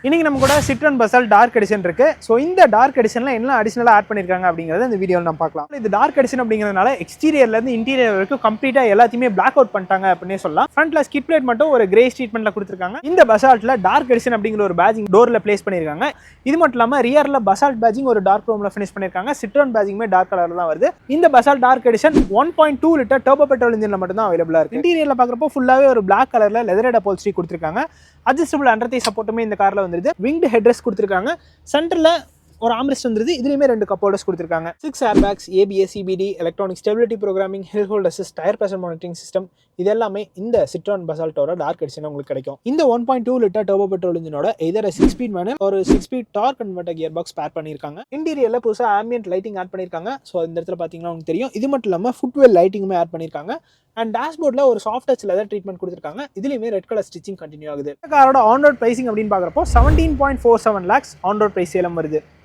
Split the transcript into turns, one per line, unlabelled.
இன்னைக்கு நம்ம கூட சிட்ரன் பசால் டார்க் எடிஷன் இருக்கு. ஸோ இந்த டார்க் எடிஷன்ல என்ன அடிஷனலாக ஆட் பண்ணியிருக்காங்க அப்படிங்கிறத இந்த வீடியோவில் நம்ம பார்க்கலாம். இது டார்க் எடிஷன் அப்படிங்கிறதுனால எக்ஸ்டீரியர்ல இருந்து இன்டீரியர் வரைக்கும் கம்ப்ளீட்டா எல்லாத்தையுமே பிளாக் அவுட் பண்ணிட்டாங்க அப்படின்னு சொல்லலாம். ஃப்ரண்ட்ல ஸ்கிட் பிளேட் மட்டும் ஒரு கிரே ட்ரீட்மெண்ட்ல கொடுத்துருக்காங்க. இந்த பசால்ட்ல டார்க் எடிஷன் அப்படிங்கிற ஒரு பேஜிங் டோர்ல பிளேஸ் பண்ணியிருக்காங்க. இது மட்டும் இல்லாம ரியர்ல பசால்ட் பேஜிங் ஒரு டார்க் ரோம்ல ஃபினிஷ் பண்ணியிருக்காங்க. சிட்ரன் பேஜிங்குமே டார்க் கலர்ல தான் வருது. இந்த Basalt dark edition 1.2 litre turbo petrol இன்ஜின்ல மட்டும் தான் அவைலபிளா இருக்கு. இன்டீரியர்ல பார்க்குறப்போ ஃபுல்லாவே ஒரு பிளாக் கலர்ல லெதர் அப்போல்ஸ்ட்ரி கொடுத்துருக்காங்க. அட்ஜஸ்டபிள் அண்டர் தை சப்போர்ட்டுமே இந்த கார்ல வந்துருது. விங்டு ஹெட்ரெஸ்ட் கொடுத்துருக்காங்க. சென்டர்ல ஒரு ஆம்ரெஸ்ட் வந்துருது. இதுலயுமே 2 கப் ஹோல்டர்ஸ் கொடுத்துருக்காங்க. 6 airbags, ABS, CBD, electronic stability programming, hill hold assist, tyre pressure monitoring system, இது எல்லாமே இந்த சிட்ரான் பசால்ட்டோட டார்க் எடிஷன் உங்களுக்கு கிடைக்கும். இந்த 1.2 லிட்டர் டர்போ பெட்ரோல் இன்ஜினோட எதர் 6 ஸ்பீட் மேனுவல் ஒரு 6 speed torque converter gear box பேர் பண்ணிருக்காங்க. இன்டீரியர்ல புதுசா ஆம்பியன்ட் லைட்டிங் ஆட் பண்ணிருக்காங்க. ஸோ இந்த இடத்துல பாத்தீங்கன்னா உங்களுக்கு தெரியும். இது மட்டும் இல்லாம ஃபுட்வெல் லைட்டிங்குமே ஆட் பண்ணிருக்காங்க. அண்ட் டேஷ்போர்ட்ல ஒரு சாஃப்ட் டச் லெதர் ட்ரீட்மெண்ட் கொடுத்துருக்காங்க. இதுலயுமே ரெட் கலர் ஸ்டிச்சிங் கண்டினியூ ஆகுது. இந்த காரோட ஆன் ரோட் பிரைசிங் அப்படின்னு பாக்குறப்போ 17.47 lakhs on road price Salem வருது.